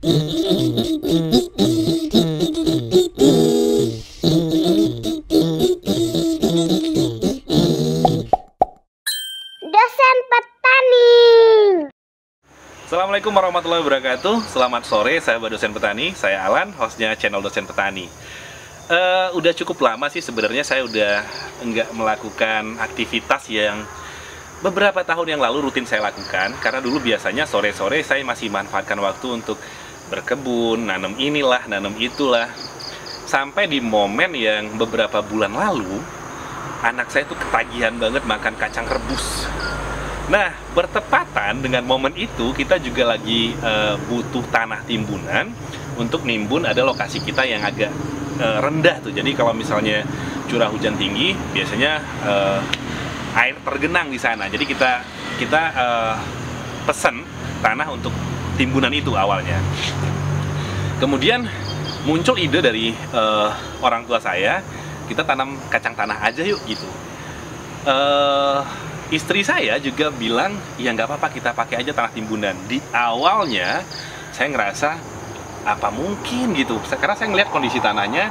Dosen Petani. Assalamualaikum warahmatullahi wabarakatuh. Selamat sore sahabat dosen petani. Saya Alan, hostnya channel Dosen Petani. Udah cukup lama sih sebenarnya saya udah nggak melakukan aktivitas yang beberapa tahun yang lalu rutin saya lakukan. Karena dulu biasanya sore-sore saya masih manfaatkan waktu untuk berkebun, nanam inilah, nanam itulah. Sampai di momen yang beberapa bulan lalu, anak saya tuh ketagihan banget makan kacang rebus. Nah, bertepatan dengan momen itu, kita juga lagi butuh tanah timbunan untuk nimbun. Ada lokasi kita yang agak rendah tuh. Jadi kalau misalnya curah hujan tinggi, biasanya air tergenang di sana. Jadi kita pesen tanah untuk timbunan itu awalnya. Kemudian muncul ide dari orang tua saya, kita tanam kacang tanah aja yuk gitu. Istri saya juga bilang, ya nggak apa-apa, kita pakai aja tanah timbunan. Di awalnya saya ngerasa apa mungkin gitu, karena saya ngeliat kondisi tanahnya.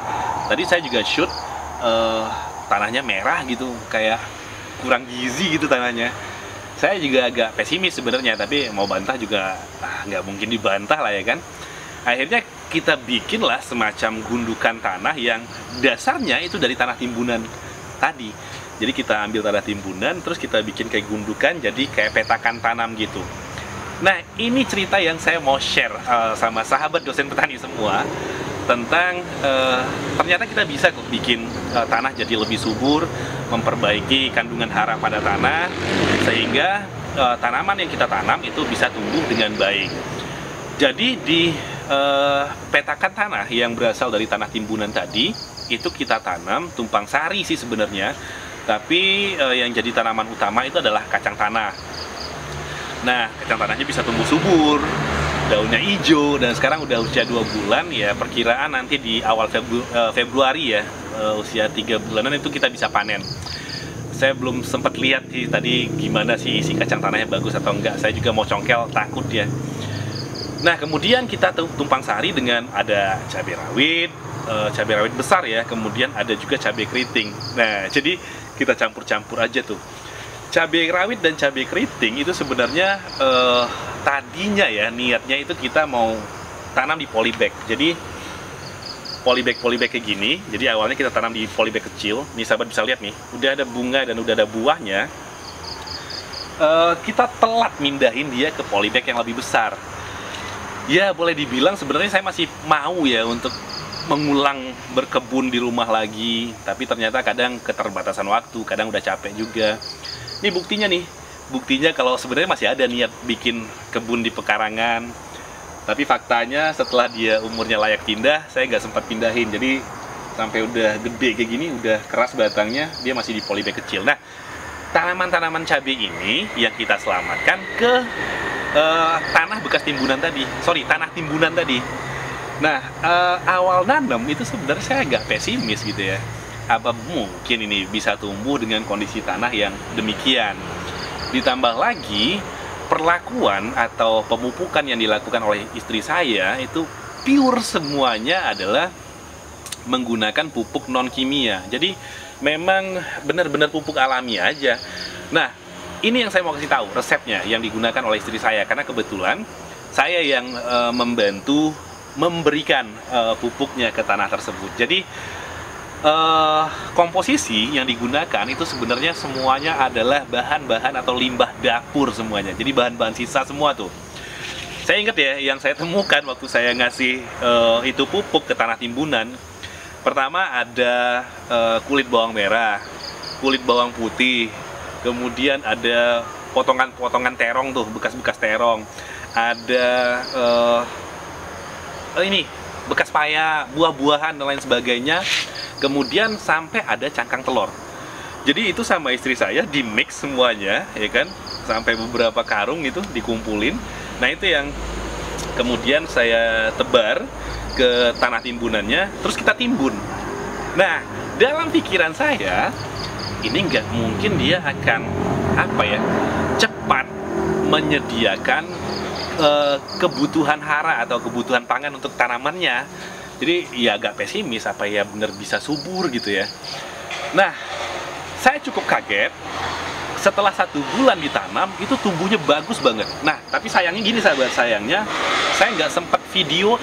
Tadi saya juga shoot, tanahnya merah gitu, kayak kurang gizi gitu tanahnya. Saya juga agak pesimis sebenarnya, tapi mau bantah juga nggak mungkin dibantah lah ya kan. Akhirnya kita bikinlah semacam gundukan tanah yang dasarnya itu dari tanah timbunan tadi. Jadi kita ambil tanah timbunan, terus kita bikin kayak gundukan, jadi kayak petakan tanam gitu. Nah, ini cerita yang saya mau share sama sahabat dosen petani semua, tentang ternyata kita bisa kok bikin tanah jadi lebih subur, memperbaiki kandungan hara pada tanah, sehingga tanaman yang kita tanam itu bisa tumbuh dengan baik. Jadi di petakan tanah yang berasal dari tanah timbunan tadi, itu kita tanam tumpang sari sih sebenarnya. Tapi yang jadi tanaman utama itu adalah kacang tanah. Nah, kacang tanahnya bisa tumbuh subur, daunnya hijau, dan sekarang udah usia 2 bulan ya, perkiraan nanti di awal Februari ya, usia 3 bulanan itu kita bisa panen. Saya belum sempat lihat sih tadi gimana sih isi kacang tanahnya, bagus atau enggak. Saya juga mau congkel, takut ya. Nah, kemudian kita tumpang sari dengan ada cabai rawit besar ya, kemudian ada juga cabai keriting. Nah, jadi kita campur-campur aja tuh. Cabai rawit dan cabai keriting itu sebenarnya tadinya ya, niatnya itu kita mau tanam di polybag. Jadi polybag kayak gini. Jadi awalnya kita tanam di polybag kecil. Nih sahabat bisa lihat nih, udah ada bunga dan udah ada buahnya. Kita telat mindahin dia ke polybag yang lebih besar. Ya, boleh dibilang sebenarnya saya masih mau ya untuk mengulang berkebun di rumah lagi, tapi ternyata kadang keterbatasan waktu, kadang udah capek juga. Ini buktinya kalau sebenarnya masih ada niat bikin kebun di pekarangan, tapi faktanya setelah dia umurnya layak pindah, saya nggak sempat pindahin. Jadi sampai udah gede kayak gini, udah keras batangnya, dia masih di polybag kecil. Nah, tanaman-tanaman cabai ini yang kita selamatkan ke tanah timbunan tadi. Nah, awal nanam itu sebenarnya saya agak pesimis gitu ya. Apa mungkin ini bisa tumbuh dengan kondisi tanah yang demikian? Ditambah lagi, perlakuan atau pemupukan yang dilakukan oleh istri saya itu pure semuanya adalah menggunakan pupuk non kimia. Jadi memang benar-benar pupuk alami aja. Nah, ini yang saya mau kasih tahu resepnya yang digunakan oleh istri saya, karena kebetulan saya yang membantu memberikan pupuknya ke tanah tersebut. Jadi komposisi yang digunakan itu sebenarnya semuanya adalah bahan-bahan atau limbah dapur semuanya. Jadi bahan-bahan sisa semua tuh. Saya ingat ya, yang saya temukan waktu saya ngasih itu pupuk ke tanah timbunan. Pertama ada kulit bawang merah, kulit bawang putih, kemudian ada potongan-potongan terong tuh, bekas-bekas terong. Ada ini bekas paya, buah-buahan dan lain sebagainya. Kemudian sampai ada cangkang telur. Jadi itu sama istri saya di mix semuanya, ya kan, sampai beberapa karung itu dikumpulin. Nah, itu yang kemudian saya tebar ke tanah timbunannya, terus kita timbun. Nah, dalam pikiran saya ini nggak mungkin dia akan cepat menyediakan kebutuhan hara atau kebutuhan pangan untuk tanamannya. Jadi ya agak pesimis, apa ya benar bisa subur gitu ya. Nah, saya cukup kaget setelah 1 bulan ditanam itu tumbuhnya bagus banget. Nah, tapi sayangnya gini sahabat, sayangnya saya nggak sempat video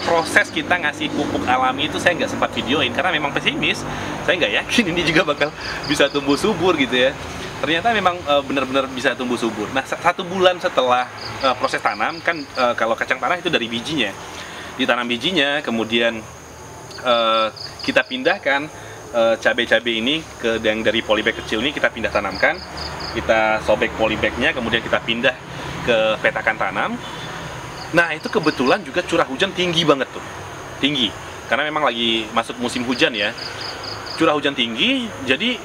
proses kita ngasih pupuk alami itu saya nggak sempat videoin karena memang pesimis. Saya nggak yakin ini juga bakal bisa tumbuh subur gitu ya. Ternyata memang benar-benar bisa tumbuh subur. Nah, 1 bulan setelah proses tanam kan, kalau kacang tanah itu dari bijinya, ditanam bijinya, kemudian kita pindahkan cabai-cabai ini ke yang dari polybag kecil ini, kita pindah tanamkan, kita sobek polybagnya, kemudian kita pindah ke petakan tanam. Nah, itu kebetulan juga curah hujan tinggi banget tuh, tinggi, karena memang lagi masuk musim hujan ya. Curah hujan tinggi, jadi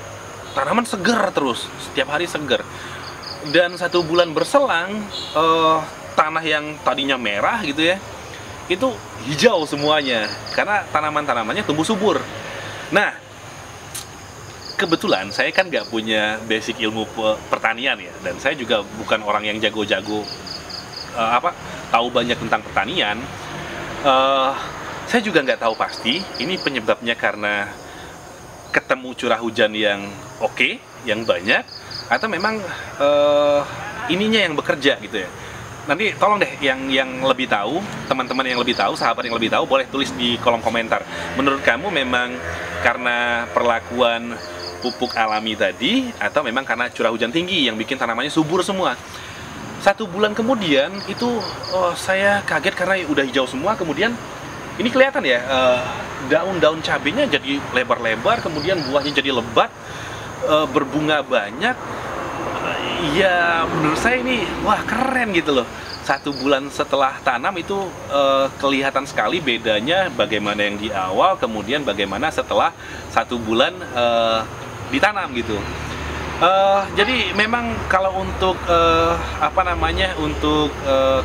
tanaman segar terus, setiap hari segar. Dan 1 bulan berselang, tanah yang tadinya merah gitu ya, itu hijau semuanya, karena tanaman-tanamannya tumbuh subur. Nah, kebetulan saya kan nggak punya basic ilmu pertanian ya, dan saya juga bukan orang yang jago-jago tahu banyak tentang pertanian. Saya juga nggak tahu pasti ini penyebabnya karena ketemu curah hujan yang oke, yang banyak, atau memang ininya yang bekerja gitu ya. Nanti tolong deh yang lebih tahu, teman-teman yang lebih tahu, sahabat yang lebih tahu, boleh tulis di kolom komentar. Menurut kamu memang karena perlakuan pupuk alami tadi, atau memang karena curah hujan tinggi yang bikin tanamannya subur semua? 1 bulan kemudian itu saya kaget karena udah hijau semua. Kemudian ini kelihatan ya, daun-daun cabenya jadi lebar-lebar, kemudian buahnya jadi lebat, berbunga banyak. Ya menurut saya ini wah keren gitu loh. 1 bulan setelah tanam itu kelihatan sekali bedanya bagaimana yang di awal, kemudian bagaimana setelah 1 bulan ditanam gitu. Jadi memang kalau untuk untuk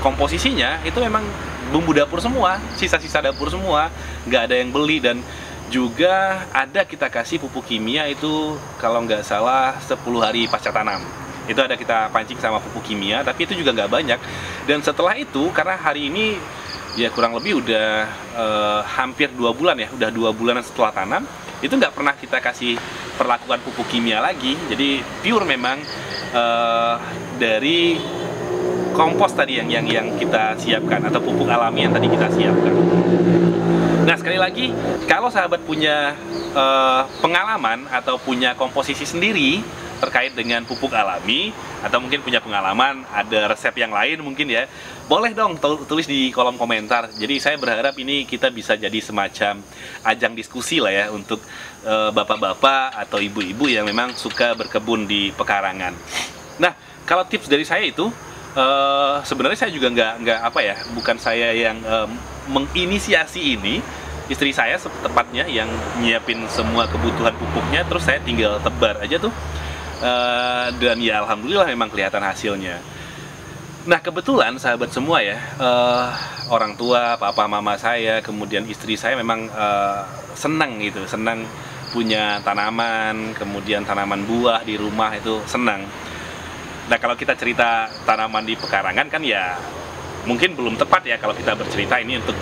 komposisinya itu memang bumbu dapur semua, sisa-sisa dapur semua, nggak ada yang beli. Dan juga ada kita kasih pupuk kimia itu kalau nggak salah 10 hari pasca tanam. Itu ada kita pancing sama pupuk kimia, tapi itu juga nggak banyak. Dan setelah itu, karena hari ini ya kurang lebih udah hampir 2 bulan ya, udah 2 bulanan setelah tanam, itu nggak pernah kita kasih perlakuan pupuk kimia lagi. Jadi pure memang dari kompos tadi yang kita siapkan, atau pupuk alami yang tadi kita siapkan. Nah, sekali lagi, kalau sahabat punya pengalaman atau punya komposisi sendiri terkait dengan pupuk alami, atau mungkin punya pengalaman ada resep yang lain mungkin ya, boleh dong tulis di kolom komentar. Jadi saya berharap ini kita bisa jadi semacam ajang diskusi lah ya untuk bapak-bapak atau ibu-ibu yang memang suka berkebun di pekarangan. Nah, kalau tips dari saya itu sebenarnya saya juga bukan saya yang menginisiasi ini. Istri saya tepatnya yang nyiapin semua kebutuhan pupuknya, terus saya tinggal tebar aja tuh. Dan ya alhamdulillah memang kelihatan hasilnya. Nah, kebetulan sahabat semua ya, orang tua, papa mama saya, kemudian istri saya memang senang gitu, senang punya tanaman, kemudian tanaman buah di rumah itu senang. Nah, kalau kita cerita tanaman di pekarangan kan ya mungkin belum tepat ya kalau kita bercerita ini untuk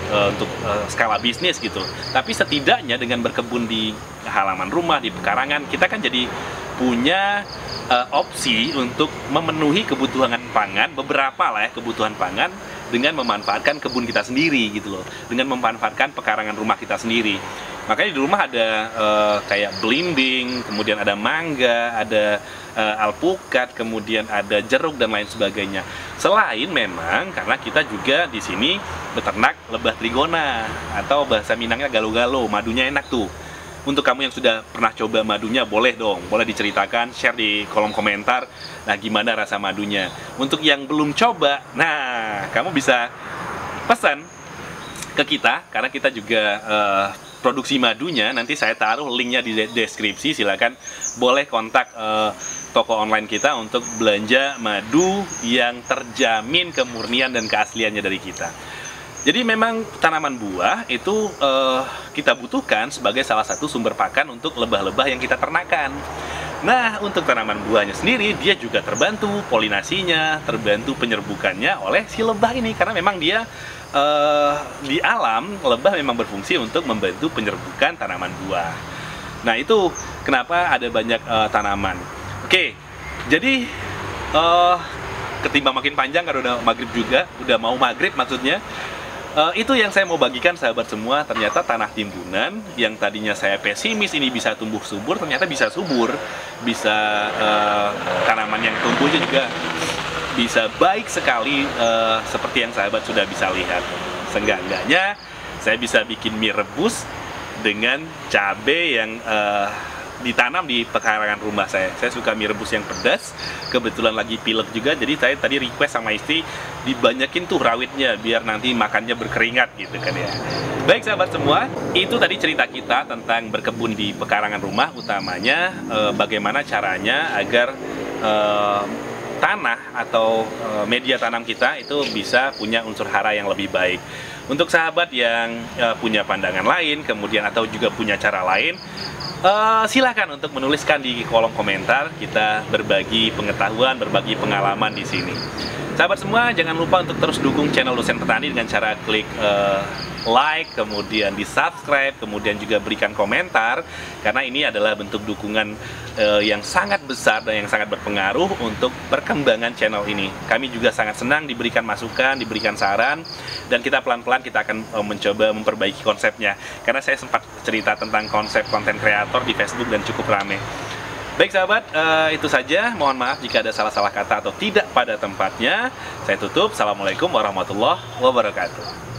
skala bisnis gitu. Tapi setidaknya dengan berkebun di halaman rumah, di pekarangan, kita kan jadi punya opsi untuk memenuhi kebutuhan pangan, beberapa lah ya kebutuhan pangan, dengan memanfaatkan kebun kita sendiri gitu loh, dengan memanfaatkan pekarangan rumah kita sendiri. Makanya di rumah ada kayak belimbing, kemudian ada mangga, ada alpukat, kemudian ada jeruk dan lain sebagainya. Selain memang karena kita juga di sini beternak lebah trigona, atau bahasa Minangnya galo-galo, madunya enak tuh. Untuk kamu yang sudah pernah coba madunya, boleh dong, boleh diceritakan, share di kolom komentar. Nah, gimana rasa madunya? Untuk yang belum coba, nah, kamu bisa pesan ke kita, karena kita juga produksi madunya. Nanti saya taruh linknya di deskripsi, silakan boleh kontak toko online kita untuk belanja madu yang terjamin kemurnian dan keasliannya dari kita. Jadi memang tanaman buah itu kita butuhkan sebagai salah satu sumber pakan untuk lebah-lebah yang kita ternakan. Nah, untuk tanaman buahnya sendiri, dia juga terbantu polinasinya, terbantu penyerbukannya oleh si lebah ini. Karena memang dia di alam, lebah memang berfungsi untuk membantu penyerbukan tanaman buah. Nah, itu kenapa ada banyak tanaman. Oke, jadi ketimbang makin panjang karena udah maghrib juga, udah mau maghrib maksudnya. Itu yang saya mau bagikan sahabat semua. Ternyata tanah timbunan yang tadinya saya pesimis ini bisa tumbuh subur, ternyata bisa subur, bisa tanaman yang tumbuhnya juga bisa baik sekali, seperti yang sahabat sudah bisa lihat. Seenggak-enggaknya saya bisa bikin mie rebus dengan cabai yang ditanam di pekarangan rumah saya. Saya suka mie rebus yang pedas, kebetulan lagi pilek juga, jadi saya tadi request sama istri dibanyakin tuh rawitnya biar nanti makannya berkeringat gitu kan ya. Baik sahabat semua, itu tadi cerita kita tentang berkebun di pekarangan rumah, utamanya bagaimana caranya agar tanah atau media tanam kita itu bisa punya unsur hara yang lebih baik. Untuk sahabat yang punya pandangan lain, kemudian atau juga punya cara lain, silakan untuk menuliskan di kolom komentar. Kita berbagi pengetahuan, berbagi pengalaman di sini. Sahabat semua, jangan lupa untuk terus dukung channel Dosen Petani dengan cara klik like, kemudian di subscribe, kemudian juga berikan komentar, karena ini adalah bentuk dukungan yang sangat besar dan yang sangat berpengaruh untuk perkembangan channel ini. Kami juga sangat senang diberikan masukan, diberikan saran, dan kita pelan-pelan kita akan mencoba memperbaiki konsepnya, karena saya sempat cerita tentang konsep konten kreator di Facebook dan cukup rame. Baik sahabat, itu saja. Mohon maaf jika ada salah-salah kata atau tidak pada tempatnya. Saya tutup. Assalamualaikum warahmatullahi wabarakatuh.